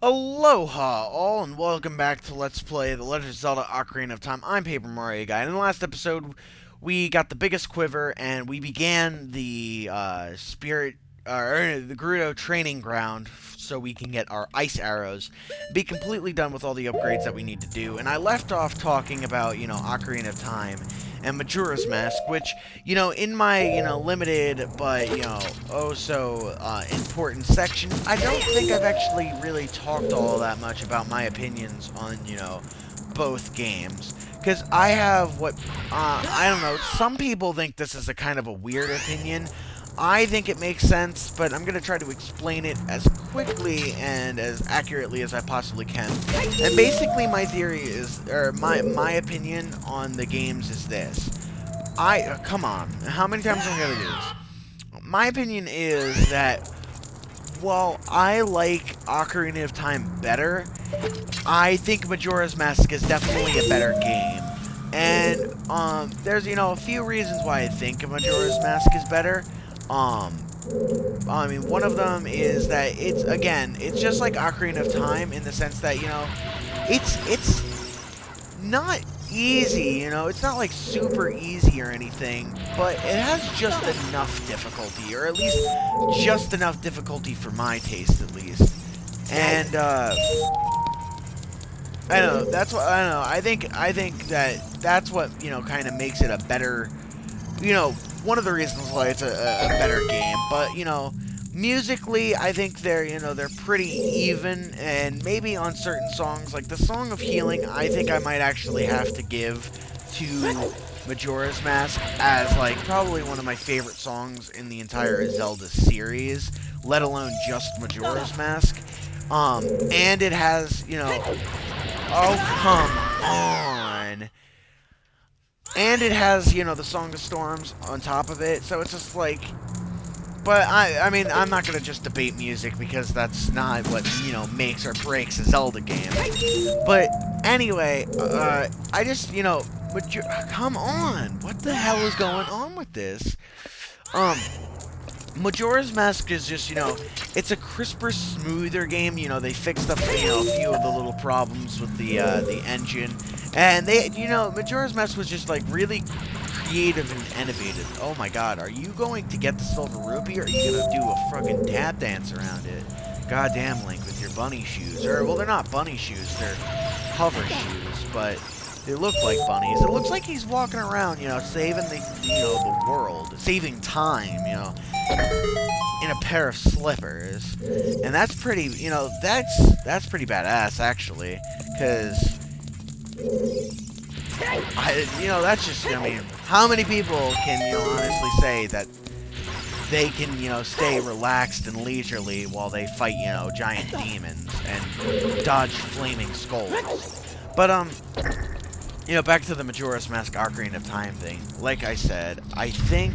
Aloha all and welcome back to Let's Play The Legend of Zelda Ocarina of Time. I'm Paper Mario Guy. And in the last episode, we got the biggest quiver and we began the the Gerudo training ground so we can get our ice arrows, be completely done with all the upgrades that we need to do. And I left off talking about, Ocarina of Time and Majora's Mask, which, in my, limited but, oh so important section, I don't think I've actually really talked all that much about my opinions on, both games. Because I have what, I don't know, some people think this is a kind of a weird opinion. I think it makes sense, but I'm going to try to explain it as quickly and as accurately as I possibly can. And basically my theory is, or my opinion on the games is this. Come on, how many times am I going to do this? My opinion is that, while I like Ocarina of Time better, I think Majora's Mask is definitely a better game. And, there's, a few reasons why I think Majora's Mask is better. I mean, one of them is that it's just like Ocarina of Time in the sense that, it's not easy, it's not like super easy or anything, but it has just enough difficulty, or at least just enough difficulty for my taste, at least. And, I don't know, I think that's what, kind of makes it a better, one of the reasons why it's a better game. But, musically, I think they're pretty even, and maybe on certain songs, like the Song of Healing, I think I might actually have to give to Majora's Mask as, like, probably one of my favorite songs in the entire Zelda series, let alone just Majora's Mask. And it has, oh, come on. And it has, the Song of Storms on top of it, so it's just like... But, I mean, I'm not going to just debate music, because that's not what, makes or breaks a Zelda game. But, anyway, I just, come on! What the hell is going on with this? Majora's Mask is just, it's a crisper, smoother game. They fixed up, a few of the little problems with the engine. And they, Majora's Mask was just, like, really creative and innovative. Oh my god, are you going to get the Silver Rupee, or are you going to do a fucking tap dance around it? Goddamn, Link, with your bunny shoes. Or, well, they're not bunny shoes, they're hover shoes, but they look like bunnies. It looks like he's walking around, saving the world, saving time, in a pair of slippers. And that's pretty, that's pretty badass, actually, because... that's just, I mean, how many people can, honestly say that they can, stay relaxed and leisurely while they fight, giant demons and dodge flaming skulls? But, back to the Majora's Mask Ocarina of Time thing. Like I said, I think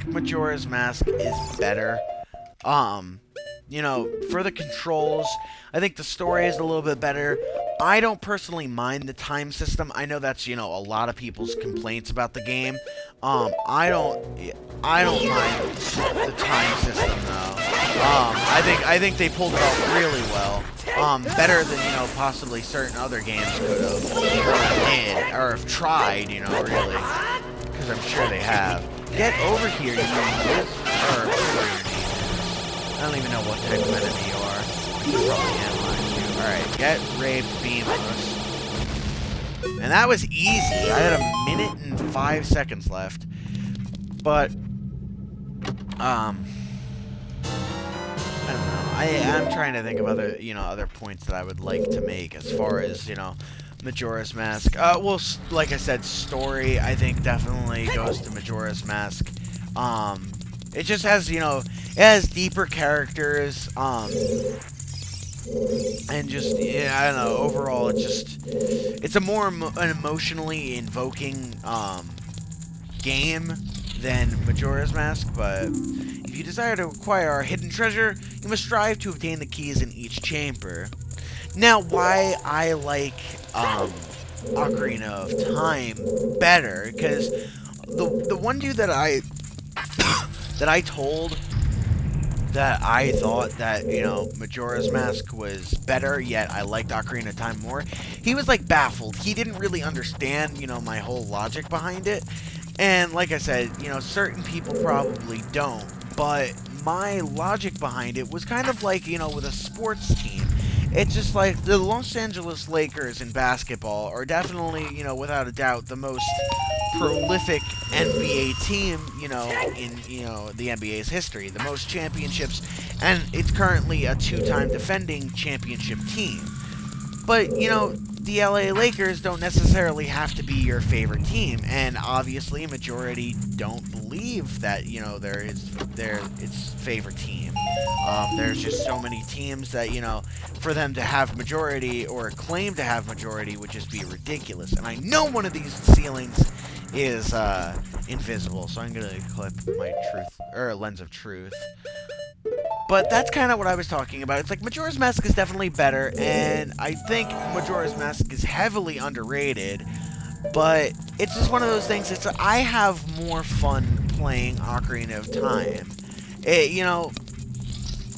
Majora's Mask is better. For the controls, I think the story is a little bit better. I don't personally mind the time system. I know that's, a lot of people's complaints about the game. I don't mind the time system, though. I think they pulled it off really well. Better than, possibly certain other games could have, or have tried, really. Because I'm sure they have. Get over here, I don't even know what type of enemy you are. You probably analyze you. Alright, get raped, beamless. And that was easy. I had 1 minute and 5 seconds left. But, I don't know. I'm trying to think of other, other points that I would like to make as far as, Majora's Mask. Well, like I said, story, I think, definitely goes to Majora's Mask. It just has, it has deeper characters, and just, yeah, I don't know, overall, it's a more an emotionally invoking, game than Majora's Mask, but if you desire to acquire our hidden treasure, you must strive to obtain the keys in each chamber. Now, why I like, Ocarina of Time better, because the one dude that I told that I thought that, Majora's Mask was better, yet I liked Ocarina of Time more. He was like baffled. He didn't really understand, my whole logic behind it. And like I said, certain people probably don't. But my logic behind it was kind of like, with a sports team. It's just like the Los Angeles Lakers in basketball are definitely, without a doubt, the most prolific NBA team, in, the NBA's history. The most championships, and it's currently a 2-time defending championship team. But, the LA Lakers don't necessarily have to be your favorite team, and obviously a majority don't believe that, they're its favorite team. There's just so many teams that, for them to have majority or claim to have majority would just be ridiculous. And I know one of these ceilings is invisible, so I'm gonna clip my lens of truth. But that's kind of what I was talking about. It's like Majora's Mask is definitely better, and I think Majora's Mask is heavily underrated. But it's just one of those things. I have more fun playing Ocarina of Time.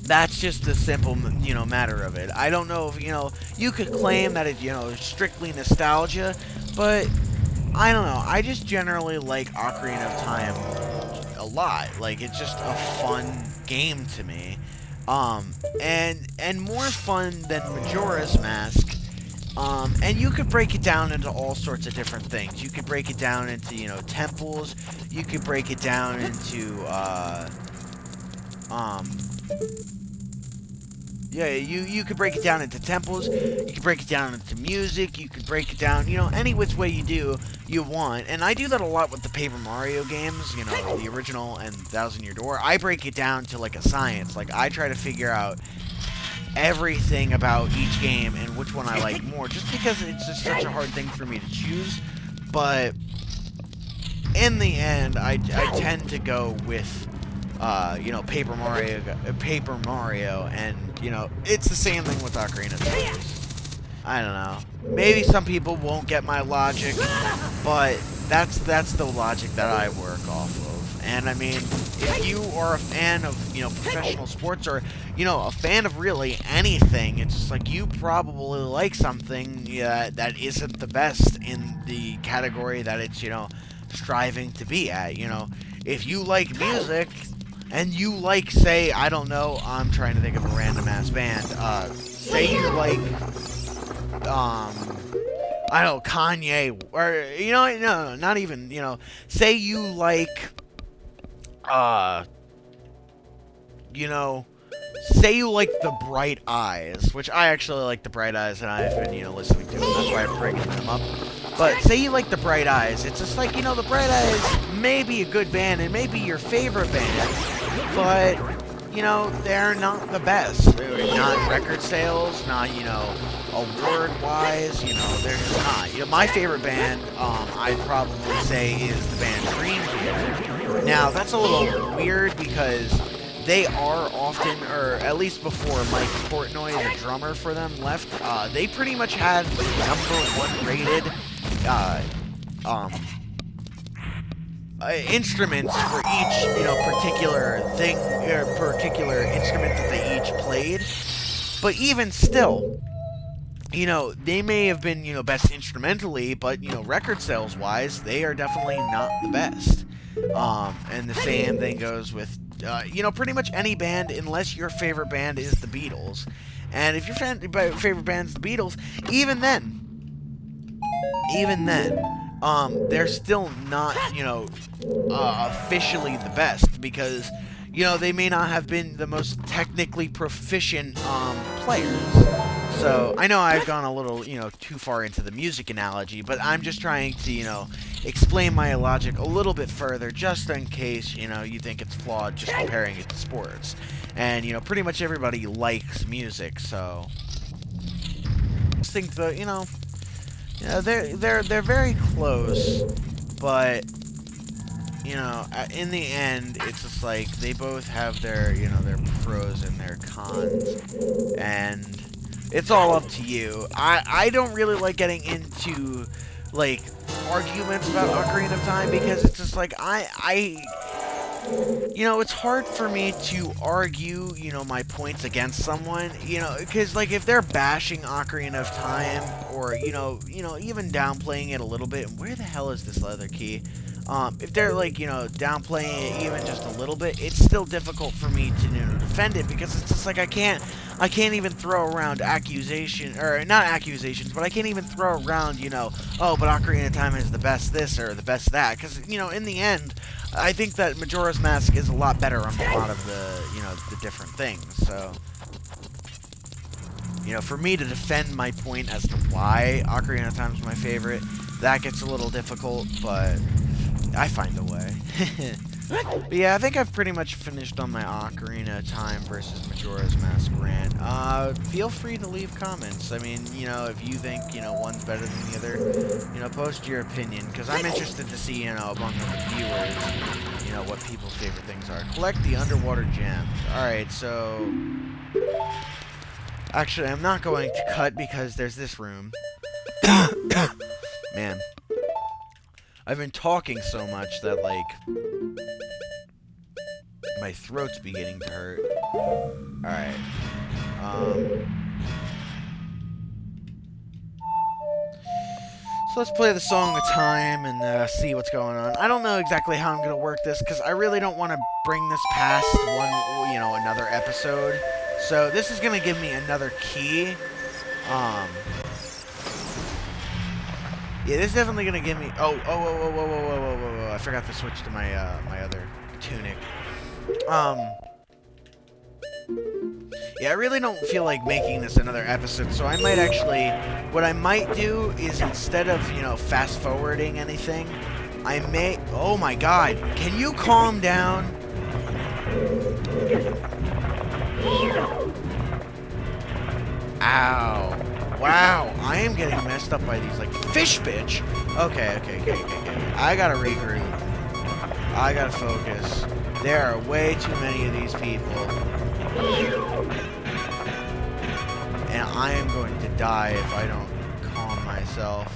That's just the simple, matter of it. I don't know if, you could claim that it's, strictly nostalgia, but I don't know. I just generally like Ocarina of Time a lot. Like, it's just a fun game to me. And more fun than Majora's Mask. And you could break it down into all sorts of different things. You could break it down into, temples. You could break it down into, yeah, you could break it down into temples, you could break it down into music, you could break it down, any which way you want. And I do that a lot with the Paper Mario games, the original and Thousand Year Door. I break it down to, like, a science. Like, I try to figure out everything about each game and which one I like more, just because it's just such a hard thing for me to choose. But in the end, I tend to go with Paper Mario, and, it's the same thing with Ocarina. I don't know. Maybe some people won't get my logic, but that's the logic that I work off of. And, I mean, if you are a fan of, professional sports, or, a fan of really anything, it's just like you probably like something that isn't the best in the category that it's, striving to be at, If you like music, and you like, say, I don't know, I'm trying to think of a random-ass band, say you like, I don't know, Kanye, or, no, not even, say you like, say you like the Bright Eyes, which I actually like the Bright Eyes, and I've been, listening to them, that's why I'm breaking them up. But say you like the Bright Eyes, it's just like, the Bright Eyes may be a good band, and may be your favorite band, but, they're not the best. Not record sales, not, award-wise, they're just not. My favorite band, I'd probably say, is the band Dream Theater. Now, that's a little weird because they are often, or at least before Mike Portnoy, the drummer for them, left, they pretty much had the #1 rated instruments for each, particular thing, or particular instrument that they each played. But even still, they may have been, best instrumentally, but, record sales-wise, they are definitely not the best. And the same thing goes with, pretty much any band, unless your favorite band is the Beatles. And if your favorite band's the Beatles, even then, they're still not, officially the best, because, they may not have been the most technically proficient, players. So, I know I've gone a little, too far into the music analogy, but I'm just trying to, explain my logic a little bit further, just in case, you think it's flawed just comparing it to sports. And, pretty much everybody likes music, so I think the, they're very close, but, in the end, it's just like, they both have their, their pros and their cons, and it's all up to you. I don't really like getting into, like, arguments about Ocarina of Time, because it's just like, you know, it's hard for me to argue, you know, my points against someone, you know, because, like, if they're bashing Ocarina of Time, or, even downplaying it a little bit, where the hell is this leather key? If they're, like, downplaying it even just a little bit, it's still difficult for me to, defend it, because it's just like I can't even throw around not accusations, but I can't even throw around, oh, but Ocarina of Time is the best this or the best that, because, in the end, I think that Majora's Mask is a lot better on a lot of the different things, so... for me to defend my point as to why Ocarina of Time is my favorite, that gets a little difficult, but I find a way. But yeah, I think I've pretty much finished on my Ocarina of Time versus Majora's Mask rant. Feel free to leave comments. I mean, if you think, one's better than the other, post your opinion, because I'm interested to see, among the viewers, what people's favorite things are. Collect the underwater gems. Alright, so... Actually, I'm not going to cut because there's this room. Man. I've been talking so much that, like, my throat's beginning to hurt. Alright. So let's play the Song of Time and see what's going on. I don't know exactly how I'm going to work this, because I really don't want to bring this past another episode. So this is going to give me another key. Yeah, this is definitely gonna give me. Whoa! I forgot to switch to my my other tunic. Yeah, I really don't feel like making this another episode, so I might actually. What I might do is, instead of fast forwarding anything, I may. Oh my God! Can you calm down? Ow. Wow, I am getting messed up by these, like, fish bitch. Okay. I gotta regroup. I gotta focus. There are way too many of these people. And I am going to die if I don't calm myself.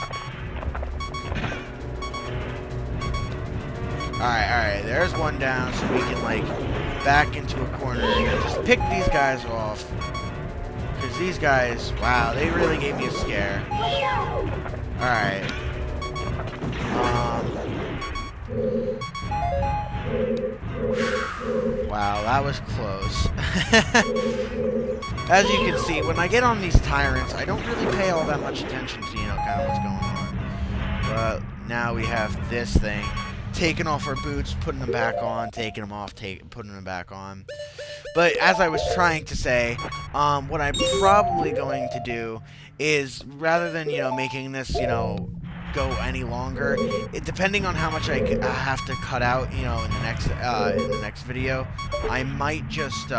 Alright, there's one down, so we can, like, back into a corner and just pick these guys off. Because these guys, wow, they really gave me a scare. Alright. Wow, that was close. As you can see, when I get on these tyrants, I don't really pay all that much attention to, kind of what's going on. But now we have this thing. Taking off our boots, putting them back on, taking them off, putting them back on. But as I was trying to say, what I'm probably going to do is, rather than, making this, go any longer, depending on how much I have to cut out, in the next video, I might just,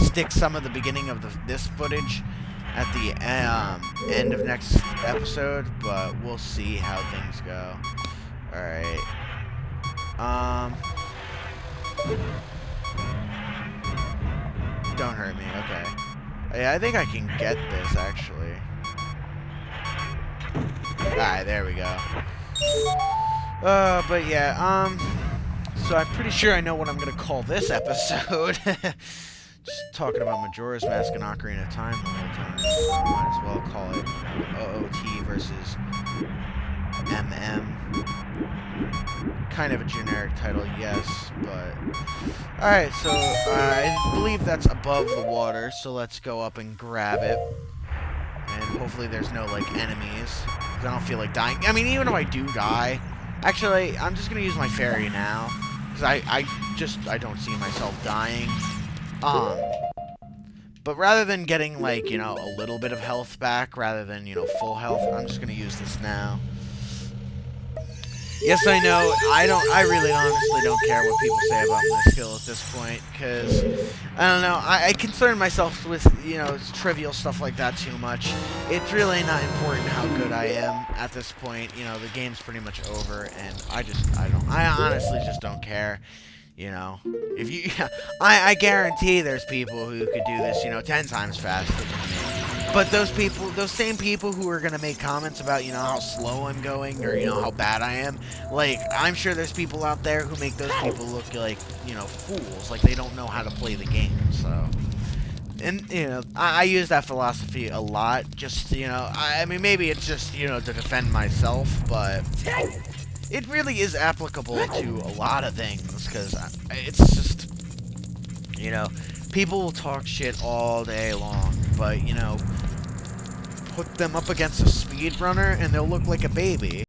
stick some of the beginning of this footage at the end of next episode, but we'll see how things go. Alright. Don't hurt me, okay. Yeah, I think I can get this, actually. Alright, there we go. But yeah, so I'm pretty sure I know what I'm gonna call this episode. Just talking about Majora's Mask and Ocarina of Time the whole time. Might as well call it OoT versus MM. Kind of a generic title, yes, but... Alright, so I believe that's above the water, so let's go up and grab it. And hopefully there's no, like, enemies. Because I don't feel like dying. I mean, even if I do die... Actually, I'm just gonna use my fairy now. Because I don't see myself dying. But rather than getting, like, a little bit of health back, rather than, full health, I'm just gonna use this now. Yes, I know, I really honestly don't care what people say about my skill at this point, because, I don't know, I concern myself with, trivial stuff like that too much. It's really not important how good I am at this point, the game's pretty much over, and I honestly just don't care. If you, I guarantee there's people who could do this, 10 times faster than me. But those same people who are gonna make comments about, how slow I'm going or, how bad I am, like, I'm sure there's people out there who make those people look like, fools, like they don't know how to play the game, so. And, I use that philosophy a lot, just, I mean, maybe it's just, to defend myself, but it really is applicable to a lot of things, because it's just, people will talk shit all day long, but, put them up against a speedrunner and they'll look like a baby.